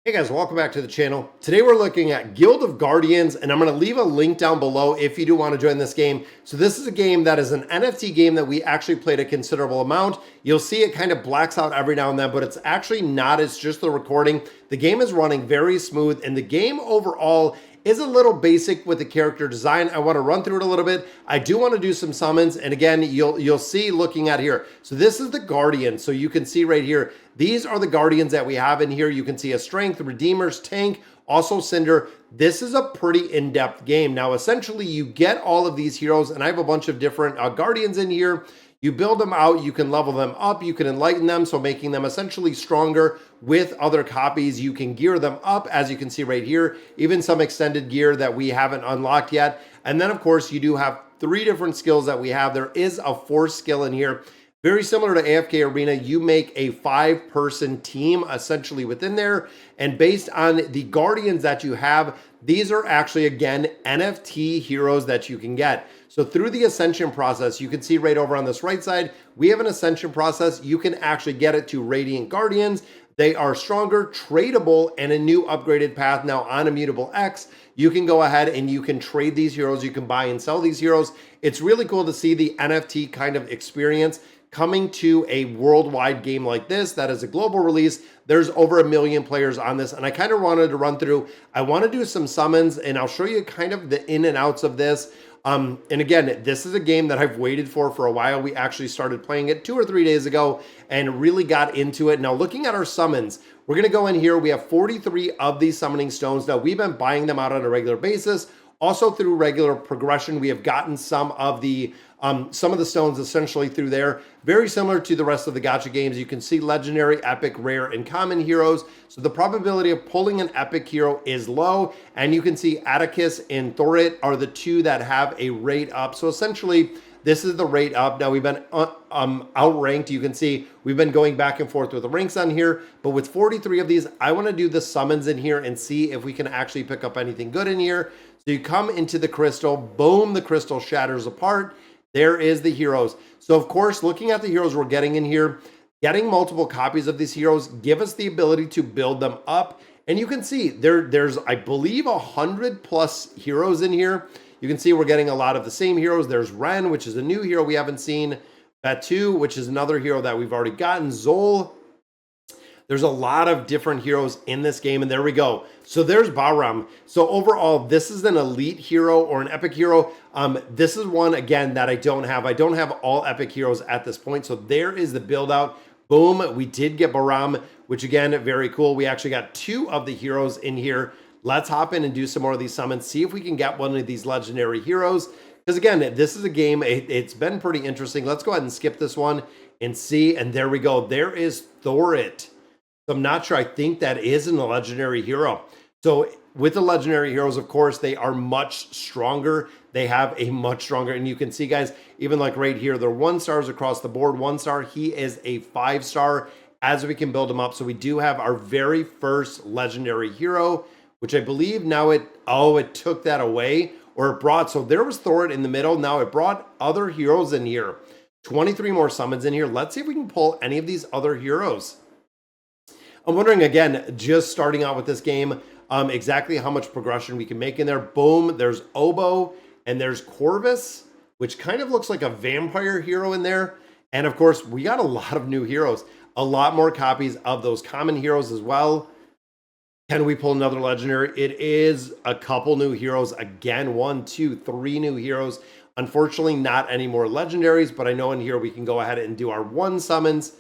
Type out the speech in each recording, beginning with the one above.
Hey guys, welcome back to the channel. Today we're looking at Guild of Guardians, and I'm going to leave a link down below if you do want to join this game. So this is a game that is an NFT game that we actually played a considerable amount. You'll see it kind of blacks out every now and then, but it's actually not. It's just the recording. The game is running very smooth, and the game overall is a little basic with the character design. I want to run through it a little bit. I do want to do some summons, and again, you'll see looking at here. So this is the Guardian. So you can see right here, these are the Guardians that we have in here. You can see a Strength, Redeemers, Tank, also Cinder. This is a pretty in-depth game. Now, essentially, you get all of these heroes, and I have a bunch of different Guardians in here. You build them out, you can level them up, you can enlighten them, so making them essentially stronger with other copies. You can gear them up, as you can see right here, even some extended gear that we haven't unlocked yet. And then, of course, you do have 3 different skills that we have. There is a 4th skill in here. Very similar to AFK Arena, you make a 5-person team essentially within there. And based on the Guardians that you have, these are actually, again, NFT heroes that you can get. So through the Ascension process, you can see right over on this right side, we have an Ascension process. You can actually get it to Radiant Guardians. They are stronger, tradable, and a new upgraded path now on Immutable X. You can go ahead and you can trade these heroes. You can buy and sell these heroes. It's really cool to see the NFT kind of experience coming to a worldwide game like this that is a global release. There's over 1 million players on this, and I kind of wanted to run through. I want to do some summons, and I'll show you kind of the in and outs of this. And again, this is a game that I've waited for a while. We actually started playing it 2 or 3 days ago and really got into it. Now, looking at our summons, we're going to go in here. We have 43 of these summoning stones. Now, we've been buying them out on a regular basis. Also, through regular progression, we have gotten some of the stones essentially through there. Very similar to the rest of the gacha games. You can see legendary, epic, rare, and common heroes. So the probability of pulling an epic hero is low. And you can see Atticus and Thorit are the 2 that have a rate up. So essentially, this is the rate up. Now, we've been outranked. You can see we've been going back and forth with the ranks on here. But with 43 of these, I want to do the summons in here and see if we can actually pick up anything good in here. So you come into the crystal, boom, the crystal shatters apart. There is the heroes. So of course, looking at the heroes we're getting in here, getting multiple copies of these heroes give us the ability to build them up. And you can see there's, I believe, 100+ heroes in here. You can see we're getting a lot of the same heroes. There's Ren, which is a new hero we haven't seen. Batu, which is another hero that we've already gotten. Zol. There's a lot of different heroes in this game, and there we go. So there's Bahram. So overall, this is an elite hero or an epic hero. This is one, again, that I don't have. I don't have all epic heroes at this point. So there is the build out. Boom, we did get Bahram, which again, very cool. We actually got 2 of the heroes in here. Let's hop in and do some more of these summons, see if we can get one of these legendary heroes. Because again, this is a game, it's been pretty interesting. Let's go ahead and skip this one and see. And there we go. There is Thorit. I'm not sure. I think that isn't a legendary hero. So with the legendary heroes, of course, they are much stronger. They have a much stronger, and you can see, guys, even like right here, they're 1 stars across the board. 1 star. He is a 5-star as we can build him up. So we do have our very first legendary hero, which I believe now it took that away, or it brought, so there was Thorit in the middle. Now it brought other heroes in here. 23 more summons in here. Let's see if we can pull any of these other heroes. I'm wondering, again, just starting out with this game, exactly how much progression we can make in there. Boom, there's Oboe, and there's Corvus, which kind of looks like a vampire hero in there. And of course, we got a lot of new heroes, a lot more copies of those common heroes as well. Can we pull another legendary? It is a couple new heroes. Again, 1, 2, 3 new heroes. Unfortunately, not any more legendaries, but I know in here we can go ahead and do our 1 summons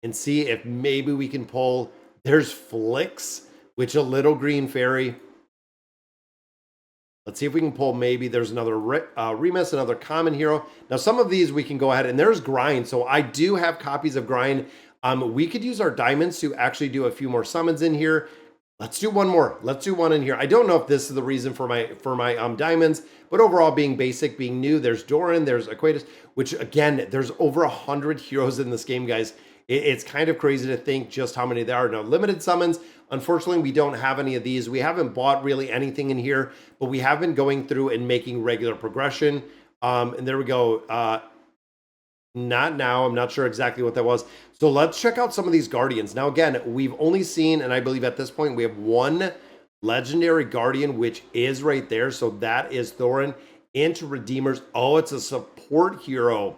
and see if maybe we can pull. There's Flix, which a little green fairy. Let's see if we can pull, maybe there's another Remus, another common hero. Now, some of these we can go ahead, and there's Grind. So I do have copies of Grind. We could use our diamonds to actually do a few more summons in here. Let's do one more. Let's do one in here. I don't know if this is the reason for my diamonds, but overall being basic, being new, there's Doran, there's Aquatus, which again, there's over 100 heroes in this game, guys. It's kind of crazy to think just how many there are. Now, limited summons, unfortunately, we don't have any of these. We haven't bought really anything in here, but we have been going through and making regular progression. And there we go. Not now. I'm not sure exactly what that was. So let's check out some of these Guardians. Now, again, we've only seen, and I believe at this point we have one legendary Guardian, which is right there. So that is Thorin into Redeemers. Oh, it's a support hero.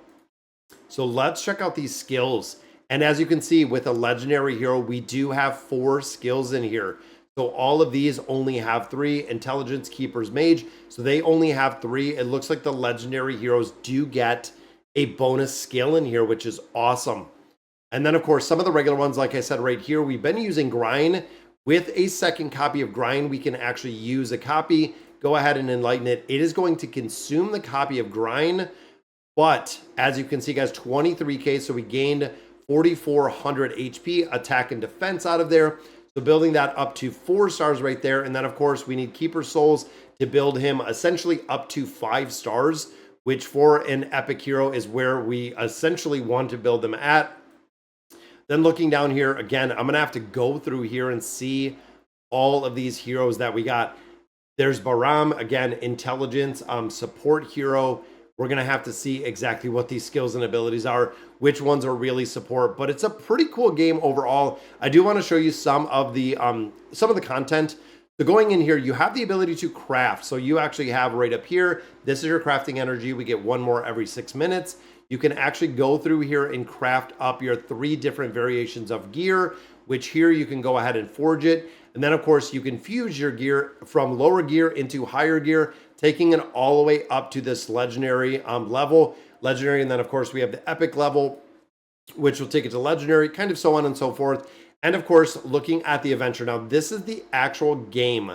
So let's check out these skills. And as you can see, with a legendary hero, we do have 4 skills in here. So all of these only have 3. Intelligence, Keeper's Mage. So they only have 3. It looks like the legendary heroes do get a bonus skill in here, which is awesome. And then, of course, some of the regular ones, like I said right here, we've been using Grind. With a second copy of Grind, we can actually use a copy. Go ahead and enlighten it. It is going to consume the copy of Grind. But as you can see, guys, 23k. So we gained 4,400 HP, attack and defense out of there. So building that up to 4 stars right there. And then, of course, we need Keeper Souls to build him essentially up to 5 stars, which for an epic hero is where we essentially want to build them at. Then looking down here, again, I'm going to have to go through here and see all of these heroes that we got. There's Baram, again, intelligence, support hero. We're going to have to see exactly what these skills and abilities are, which ones are really support, but it's a pretty cool game overall. I do want to show you some of the content. So going in here, you have the ability to craft. So you actually have right up here, this is your crafting energy. We get 1 more every 6 minutes. You can actually go through here and craft up your 3 different variations of gear, which here you can go ahead and forge it. And then, of course, you can fuse your gear from lower gear into higher gear, taking it all the way up to this legendary level. Legendary, and then, of course, we have the epic level, which will take it to legendary, kind of so on and so forth. And, of course, looking at the adventure. Now, this is the actual game.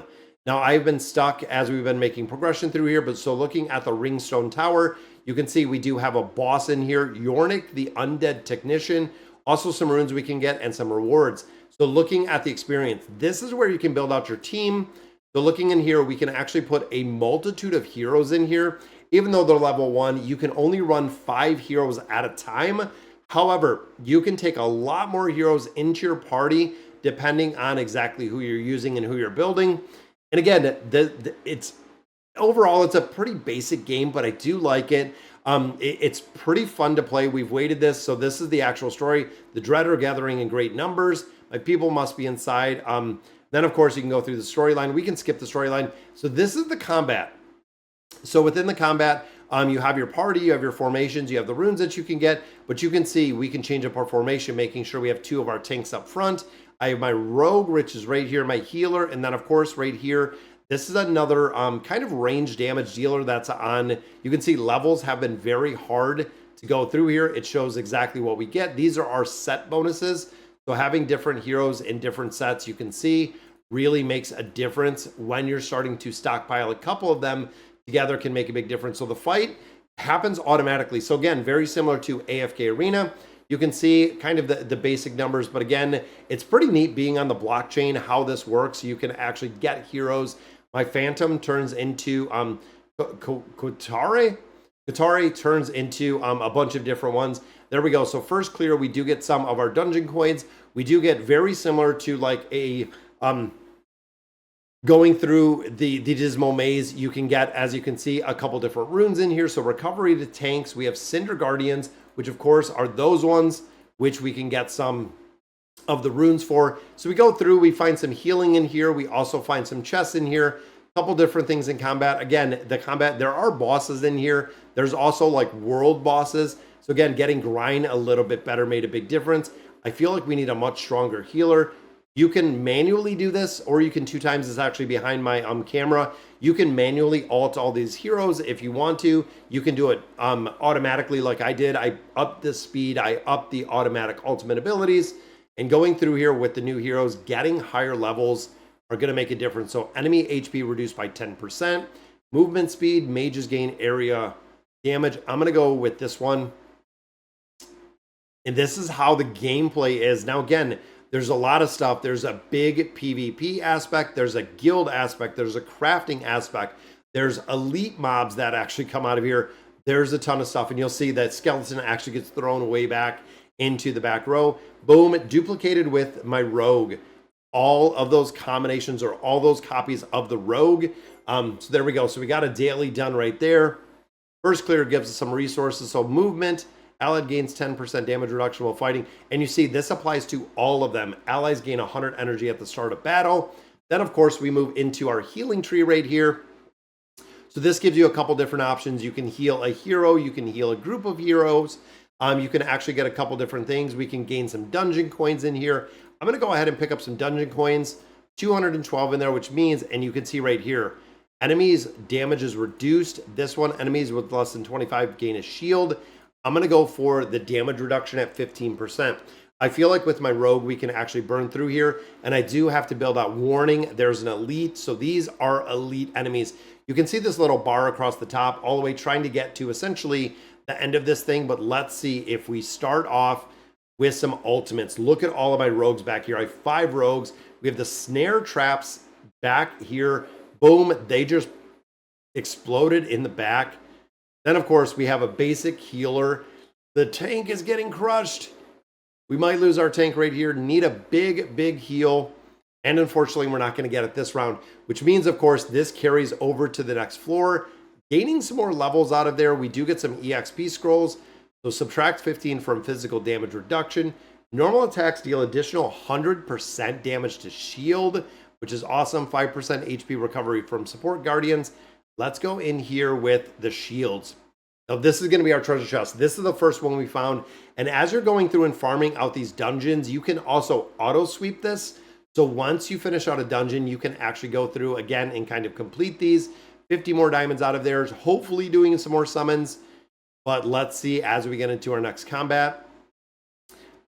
Now, I've been stuck as we've been making progression through here, but so looking at the Ringstone Tower, you can see we do have a boss in here, Yornik, the Undead Technician, also some runes we can get and some rewards. So looking at the experience, this is where you can build out your team. So looking in here, we can actually put a multitude of heroes in here. Even though they're level 1, you can only run 5 heroes at a time. However, you can take a lot more heroes into your party depending on exactly who you're using and who you're building. And again, it's overall, it's a pretty basic game, but I do like it. It's pretty fun to play. We've waited this. So this is the actual story. The Dread are gathering in great numbers. My people must be inside. Then, of course, you can go through the storyline. We can skip the storyline. So this is the combat. So within the combat, you have your party, you have your formations, you have the runes that you can get, but you can see we can change up our formation, making sure we have 2 of our tanks up front. I have my rogue, which is right here, my healer, and then, of course, right here, this is another kind of range damage dealer that's on. You can see levels have been very hard to go through here. It shows exactly what we get. These are our set bonuses. So having different heroes in different sets, you can see, really makes a difference when you're starting to stockpile a couple of them together can make a big difference. So the fight happens automatically. So again, very similar to AFK Arena. You can see kind of the basic numbers, but again, it's pretty neat being on the blockchain, how this works. You can actually get heroes. My Phantom turns into Kotare. Kotare turns into a bunch of different ones. There we go. So first clear, we do get some of our dungeon coins. We do get very similar to like a going through the Dismal Maze. You can get, as you can see, a couple different runes in here. So recovery to tanks. We have Cinder Guardians, which of course are those ones which we can get some of the runes for. So we go through, we find some healing in here. We also find some chests in here. A couple different things in combat. Again, the combat, there are bosses in here. There's also like world bosses. So again, getting grind a little bit better made a big difference. I feel like we need a much stronger healer. You can manually do this, or you can 2 times this actually behind my camera. You can manually alt all these heroes if you want to. You can do it automatically like I did. I upped the speed, I upped the automatic ultimate abilities, and going through here with the new heroes, getting higher levels are going to make a difference. So enemy HP reduced by 10%, movement speed, mages gain area damage. I'm going to go with this one. And this is how the gameplay is. Now, again, there's a lot of stuff. There's a big PvP aspect. There's a guild aspect. There's a crafting aspect. There's elite mobs that actually come out of here. There's a ton of stuff. And you'll see that skeleton actually gets thrown way back into the back row. Boom, duplicated with my rogue. All of those combinations or all those copies of the rogue. So there we go. So we got a daily done right there. First clear gives us some resources. So movement Allied gains 10% damage reduction while fighting. And you see this applies to all of them. Allies gain 100 energy at the start of battle. Then, of course, we move into our healing tree right here. So this gives you a couple different options. You can heal a hero. You can heal a group of heroes. You can actually get a couple different things. We can gain some dungeon coins in here. I'm going to go ahead and pick up some dungeon coins. 212 in there, which means, and you can see right here, enemies damage is reduced. This one, enemies with less than 25 gain a shield. I'm going to go for the damage reduction at 15%. I feel like with my rogue, we can actually burn through here. And I do have to build out warning. There's an elite. So these are elite enemies. You can see this little bar across the top all the way trying to get to essentially the end of this thing. But let's see if we start off with some ultimates. Look at all of my rogues back here. I have 5 rogues. We have the snare traps back here. Boom. They just exploded in the back. Then, of course, we have a basic healer. The tank is getting crushed. We might lose our tank right here. Need a big, big heal. And unfortunately, we're not going to get it this round, which means, of course, this carries over to the next floor. Gaining some more levels out of there. We do get some EXP scrolls. So subtract 15 from physical damage reduction. Normal attacks deal additional 100% damage to shield, which is awesome. 5% HP recovery from support guardians. Let's go in here with the shields. Now, this is going to be our treasure chest. This is the first one we found. And as you're going through and farming out these dungeons, you can also auto sweep this. So once you finish out a dungeon, you can actually go through again and kind of complete these. 50 more diamonds out of there, hopefully doing some more summons. But let's see as we get into our next combat.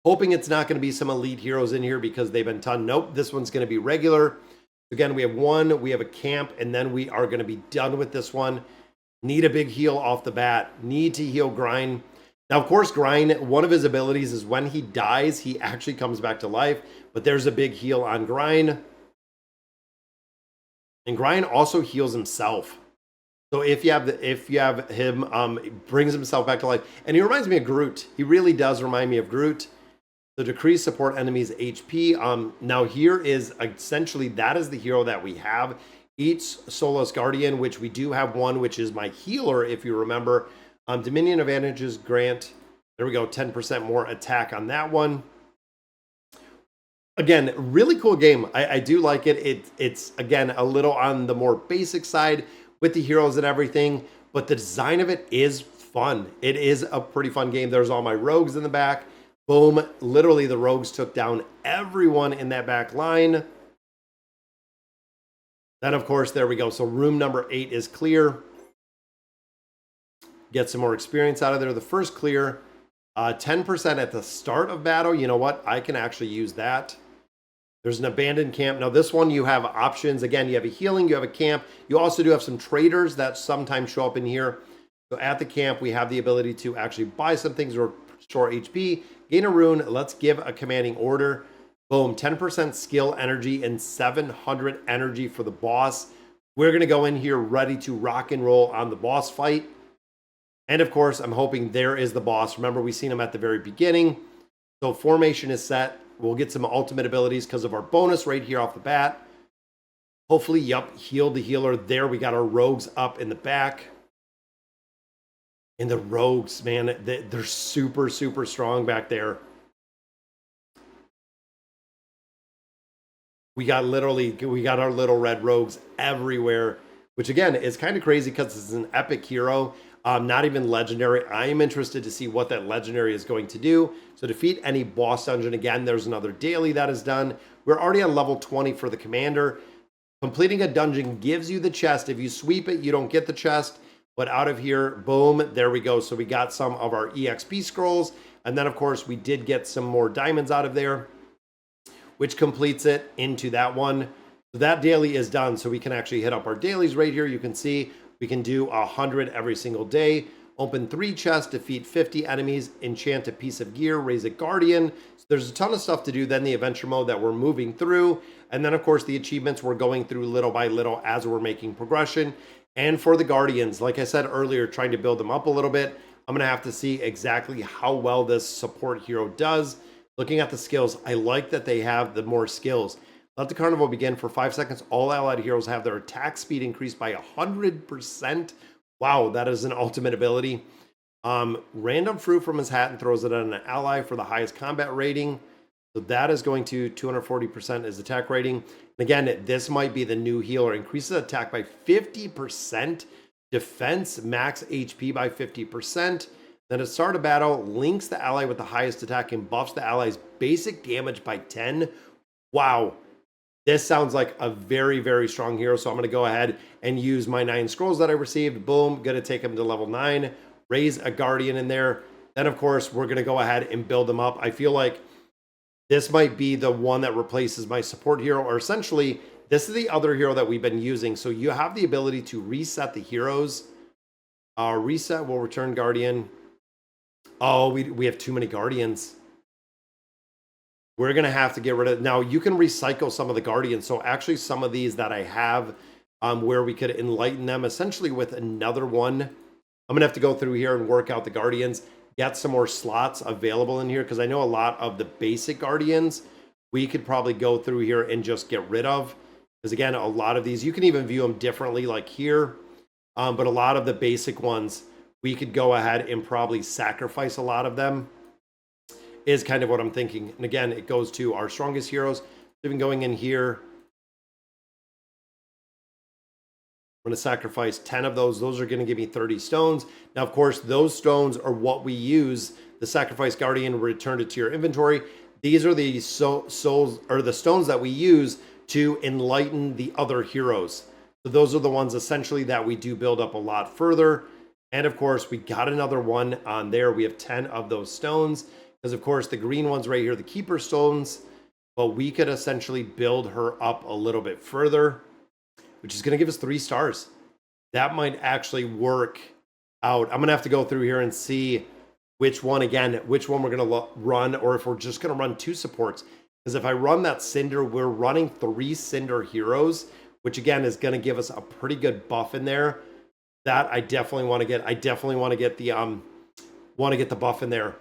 Hoping it's not going to be some elite heroes in here because they've been ton. Nope, this one's going to be regular. Again, we have one, we have a camp, and then we are going to be done with this one. Need a big heal off the bat. Need to heal Grind. Now, of course, Grind, one of his abilities is when he dies, he actually comes back to life. But there's a big heal on Grind. And Grind also heals himself. So if you have him, brings himself back to life. And he reminds me of Groot. He really does remind me of Groot. So decrease support enemies HP. Now here is essentially, that is the hero that we have. Each Soulless Guardian, which we do have one, which is my healer, if you remember. Dominion advantages grant, there we go, 10% more attack on that one. Again, really cool game. I do like it. It's, again, a little on the more basic side with the heroes and everything, but the design of it is fun. It is a pretty fun game. There's all my rogues in the back. Boom. Literally, the rogues took down everyone in that back line. Then, of course, there we go. So room number 8 is clear. Get some more experience out of there. The first clear, 10% at the start of battle. You know what? I can actually use that. There's an abandoned camp. Now, this one, you have options. Again, you have a healing, you have a camp. You also do have some traders that sometimes show up in here. So at the camp, we have the ability to actually buy some things or restore HP, gain a rune. Let's give a commanding order. Boom, 10% skill energy and 700 energy for the boss. We're going to go in here ready to rock and roll on the boss fight. And of course, I'm hoping there is the boss. Remember, we seen him at the very beginning. So formation is set. We'll get some ultimate abilities because of our bonus right here off the bat. Hopefully, yup, healed the healer. There, we got our rogues up in the back. And the rogues, man, they're super, super strong back there. We got our little red rogues everywhere, which again is kind of crazy because it's an epic hero. Not even legendary. I am interested to see what that legendary is going to do. So defeat any boss dungeon. Again, there's another daily that is done. We're already on level 20 for the commander. Completing a dungeon gives you the chest. If you sweep it, you don't get the chest. But out of here, boom, there we go. So we got some of our EXP scrolls. And then, of course, we did get some more diamonds out of there, which completes it into that one. So that daily is done. So we can actually hit up our dailies right here. You can see we can do 100 every single day. Open 3 chests, defeat 50 enemies, enchant a piece of gear, raise a guardian. So there's a ton of stuff to do. Then the adventure mode that we're moving through. And then, of course, the achievements we're going through little by little as we're making progression. And for the guardians, like I said earlier, trying to build them up a little bit. I'm going to have to see exactly how well this support hero does. Looking at the skills, I like that they have the more skills. Let the carnival begin. For 5 seconds, all allied heroes have their attack speed increased by 100%. Wow, that is an ultimate ability. Random fruit from his hat and throws it at an ally for the highest combat rating. So that is going to 240% his attack rating. And again, this might be the new healer. Increases attack by 50%, defense max HP by 50%. Then at start of battle, links the ally with the highest attack and buffs the ally's basic damage by 10. Wow. This sounds like a very, very strong hero. So I'm going to go ahead and use my 9 scrolls that I received. Boom. Going to take him to level 9. Raise a guardian in there. Then, of course, we're going to go ahead and build them up. I feel like this might be the one that replaces my support hero, or essentially, this is the other hero that we've been using. So you have the ability to reset the heroes. Reset will return guardian. Oh, we have too many guardians. We're going to have to get rid of... Now, you can recycle some of the guardians. So actually, some of these that I have where we could enlighten them essentially with another one. I'm going to have to go through here and work out the guardians. Get some more slots available in here, because I know a lot of the basic guardians we could probably go through here and just get rid of. Because again, a lot of these, you can even view them differently like here. But a lot of the basic ones, we could go ahead and probably sacrifice a lot of them, is kind of what I'm thinking. And again, it goes to our strongest heroes. Even going in here, I'm going to sacrifice 10 of those. Those are going to give me 30 stones. Now, of course, those stones are what we use. The sacrifice guardian, return it to your inventory. These are the souls, or the stones that we use to enlighten the other heroes. So those are the ones essentially that we do build up a lot further. And of course, we got another one on there. We have 10 of those stones. Because of course, the green ones right here, the keeper stones. But we could essentially build her up a little bit further, which is going to give us 3 stars. That might actually work out. I'm going to have to go through here and see which one we're going to run, or if we're just going to run 2 supports. Because if I run that Cinder, we're running 3 Cinder heroes, which again is going to give us a pretty good buff in there. That I definitely want to get. I definitely want to get the buff in there.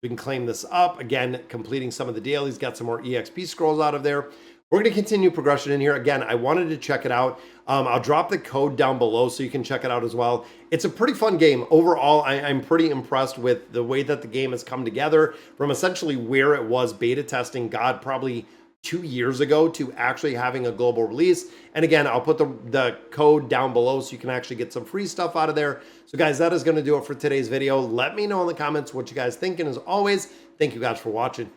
We can claim this up. Again, completing some of the dailies, got some more EXP scrolls out of there. We're going to continue progression in here. Again, I wanted to check it out. I'll drop the code down below so you can check it out as well. It's a pretty fun game. Overall, I'm pretty impressed with the way that the game has come together from essentially where it was beta testing, God, probably 2 years ago, to actually having a global release. And again, I'll put the code down below so you can actually get some free stuff out of there. So guys, that is going to do it for today's video. Let me know in the comments what you guys think. And as always, thank you guys for watching.